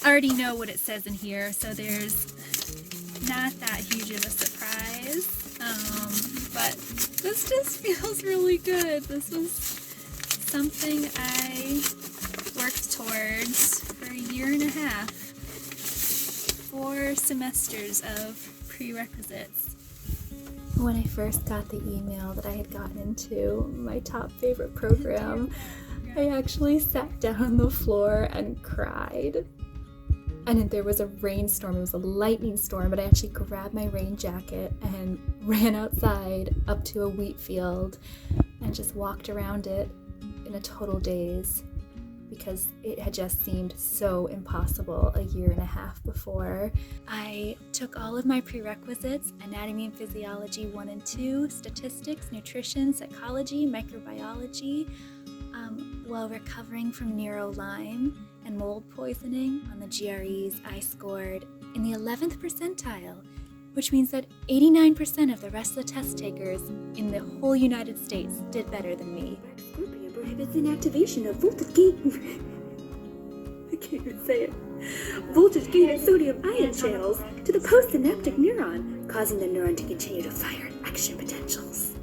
already know what it says in here, so there's not that huge of a surprise. But this just feels really good. This was something I worked towards for a year and a half. 4 semesters of prerequisites. When I first got the email that I had gotten into my top favorite program, I actually sat down on the floor and cried. And there was a rainstorm, it was a lightning storm, but I actually grabbed my rain jacket and ran outside up to a wheat field and just walked around it in a total daze because it had just seemed so impossible a year and a half before. I took all of my prerequisites, anatomy and physiology 1 and 2, statistics, nutrition, psychology, microbiology, while recovering from neuro-Lyme and mold poisoning. On the GREs, I scored in the 11th percentile, which means that 89% of the rest of the test takers in the whole United States did better than me. Scorpion prohibits inactivation of voltage-gated I can't even say it. Voltage-gated sodium ion channels to the postsynaptic neuron, causing the neuron to continue to fire action potentials.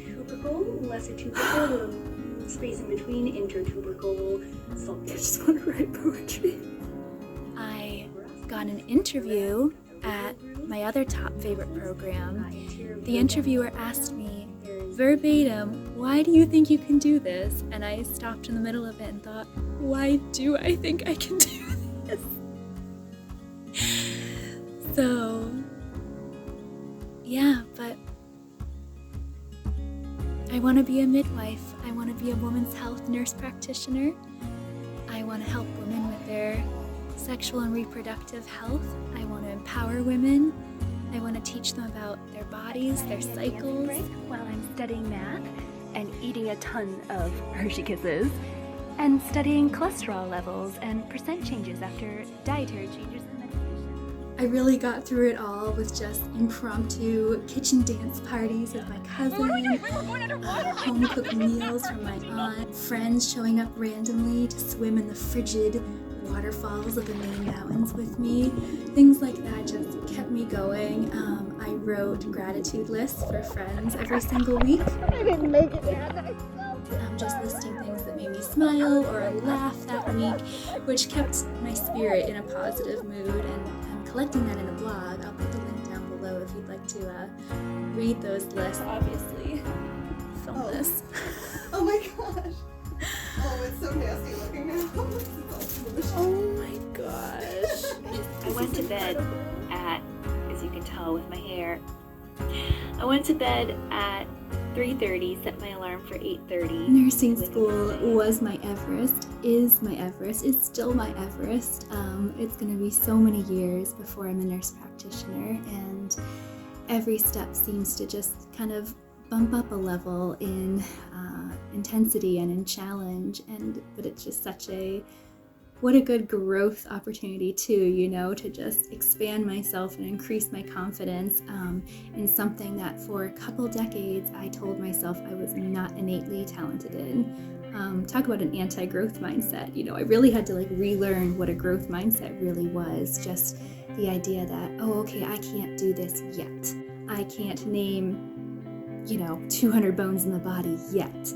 Tubercle, lesser tubercle, little space in between, intertubercle, sulfur. I just want to write poetry. I got an interview at my other top favorite program. The interviewer asked me verbatim, "Why do you think you can do this?" And I stopped in the middle of it and thought, why do I think I can do this? So, yeah, but I want to be a midwife. I want to be a women's health nurse practitioner. I want to help women with their sexual and reproductive health. I want to empower women. I want to teach them about their bodies, their cycles. While I'm studying math and eating a ton of Hershey Kisses and studying cholesterol levels and percent changes after dietary changes and medication. I really got through it all with just impromptu kitchen dance parties with my cousin, home-cooked meals from my aunt, friends showing up randomly to swim in the frigid waterfalls of the Maine Mountains with me. Things like that just kept me going. I wrote gratitude lists for friends every single week. I didn't make it that Just listing things that made me smile or laugh that week, which kept my spirit in a positive mood, and I'm collecting that in a blog. I'll put the link down below if you'd like to read those lists. Obviously, film this. Oh my gosh. Oh, it's so nasty looking now. Oh my gosh. I went to bed at, as you can tell with my hair, I went to bed at 3:30, set my alarm for 8:30. Nursing school was my Everest, is my Everest, it's still my Everest. It's going to be so many years before I'm a nurse practitioner, and every step seems to just kind of bump up a level in intensity and in challenge, but it's just what a good growth opportunity too, you know, to just expand myself and increase my confidence in something that for a couple decades I told myself I was not innately talented in. Talk about an anti-growth mindset. You know, I really had to relearn what a growth mindset really was. Just the idea that, oh, okay, I can't do this yet. I can't name 200 bones in the body yet.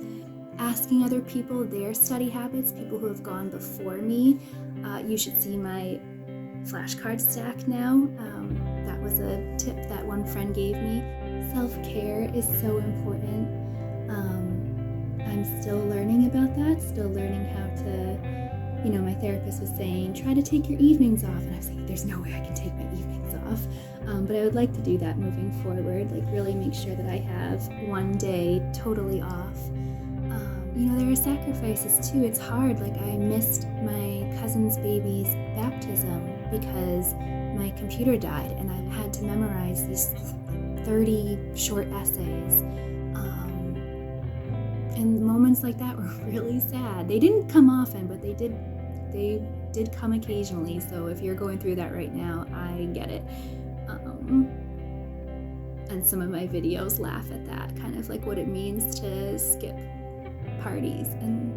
Asking other people their study habits, people who have gone before me. You should see my flashcard stack now. That was a tip that one friend gave me. Self-care is so important. I'm still learning about that, still learning how to, my therapist was saying, try to take your evenings off. And I was saying, there's no way I can take my evenings off. But I would like to do that moving forward, really make sure that I have one day totally off. There are sacrifices too. It's hard. I missed my cousin's baby's baptism because my computer died and I had to memorize these 30 short essays. And moments like that were really sad. They didn't come often, but they did come occasionally. So if you're going through that right now, I get it. And some of my videos laugh at that, kind of what it means to skip parties and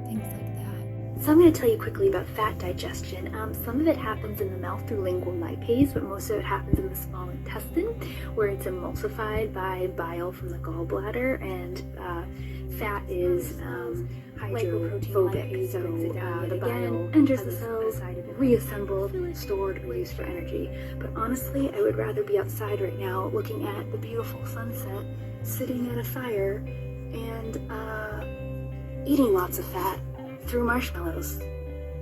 things like that. So I'm going to tell you quickly about fat digestion. Some of it happens in the mouth through lingual lipase, but most of it happens in the small intestine, where it's emulsified by bile from the gallbladder, and fat is hydrophobic, so the bile enters the cells, reassembled, stored, or used for energy. But honestly, I would rather be outside right now looking at the beautiful sunset, sitting at a fire, and eating lots of fat through marshmallows,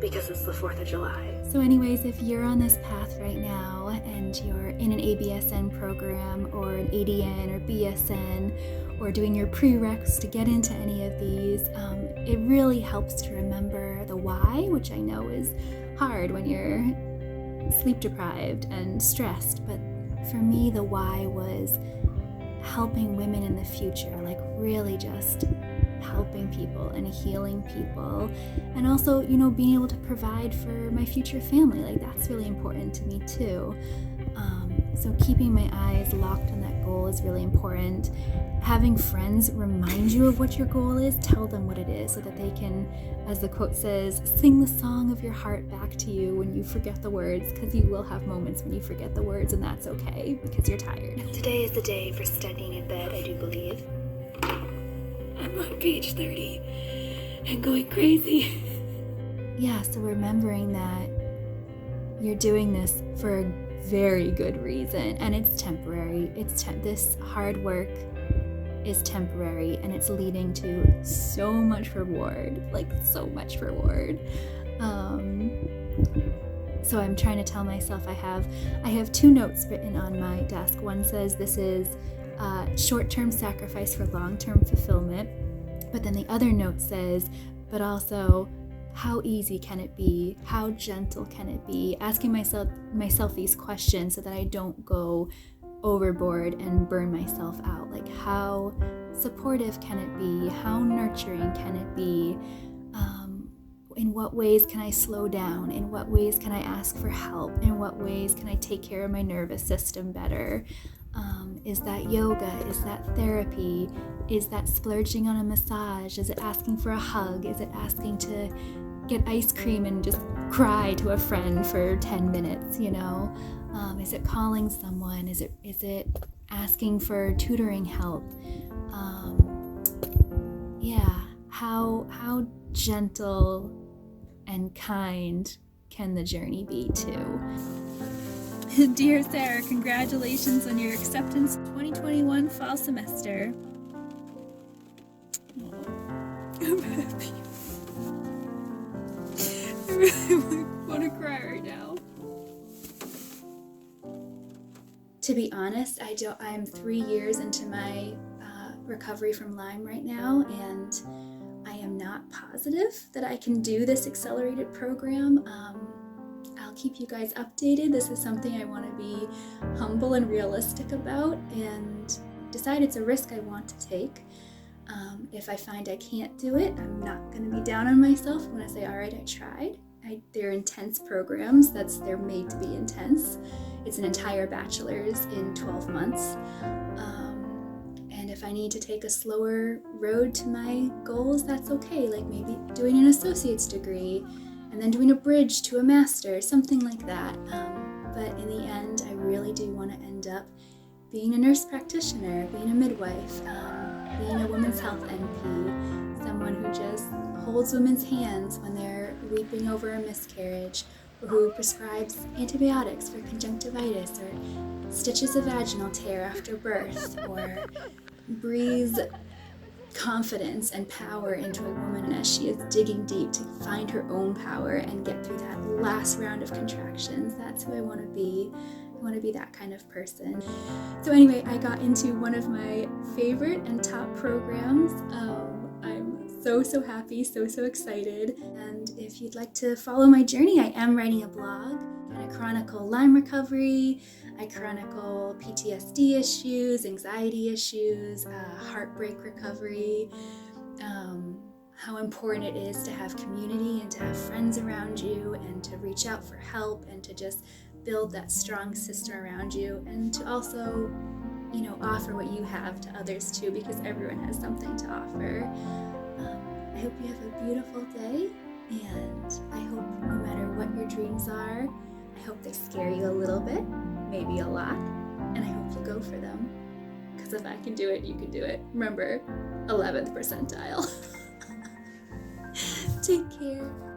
because it's the 4th of July. So anyways, if you're on this path right now and you're in an ABSN program or an ADN or BSN or doing your prereqs to get into any of these, it really helps to remember the why, which I know is hard when you're sleep deprived and stressed. But for me, the why was helping women in the future, like really just helping people and healing people, and also, you know, being able to provide for my future family. Like, that's really important to me too. So keeping my eyes locked on that goal is really important. Having friends remind you of what your goal is, tell them what it is, so that they can, as the quote says, sing the song of your heart back to you when you forget the words, because you will have moments when you forget the words, and that's okay, because you're tired. Today is the day for studying in bed, I do believe. I'm on page 30 and going crazy. Yeah, so remembering that you're doing this for a very good reason, and it's temporary. This hard work is temporary, and it's leading to so much reward, like so much reward. So I'm trying to tell myself, I have 2 notes written on my desk. One says this is short-term sacrifice for long-term fulfillment, but then the other note says, but also, how easy can it be? How gentle can it be? Asking myself these questions so that I don't go overboard and burn myself out. Like, how supportive can it be? How nurturing can it be? In what ways can I slow down? In what ways can I ask for help? In what ways can I take care of my nervous system better? Is that yoga? Is that therapy? Is that splurging on a massage? Is it asking for a hug? Is it asking to get ice cream and just cry to a friend for 10 minutes, you know? Is it calling someone? Is it asking for tutoring help? How gentle and kind can the journey be too? Dear Sarah, congratulations on your acceptance 2021 fall semester. I'm happy. I really want to cry right now. To be honest, I'm 3 years into my recovery from Lyme right now, and I am not positive that I can do this accelerated program. I'll keep you guys updated. This is something I want to be humble and realistic about, and decide it's a risk I want to take. If I find I can't do it, I'm not going to be down on myself. I'm going to say, all right, I tried. They're intense programs. They're made to be intense. It's an entire bachelor's in 12 months. And if I need to take a slower road to my goals, that's okay. Like maybe doing an associate's degree and then doing a bridge to a master, something like that. But in the end, I really do want to end up being a nurse practitioner, being a midwife, being a women's health NP, someone who just holds women's hands when they're weeping over a miscarriage, or who prescribes antibiotics for conjunctivitis, or stitches a vaginal tear after birth, or breathes confidence and power into a woman as she is digging deep to find her own power and get through that last round of contractions. That's who I want to be. I want to be that kind of person. So anyway, I got into one of my favorite and top programs. I'm so happy, so excited. And if you'd like to follow my journey, I am writing a blog. I chronicle Lyme recovery. I chronicle PTSD issues, anxiety issues, heartbreak recovery, how important it is to have community and to have friends around you and to reach out for help and to just build that strong system around you, and to also, offer what you have to others too, because everyone has something to offer. I hope you have a beautiful day, And I hope no matter what your dreams are, I hope they scare you a little bit, maybe a lot, and I hope you go for them. Because if I can do it, you can do it. Remember, 11th percentile. Take care.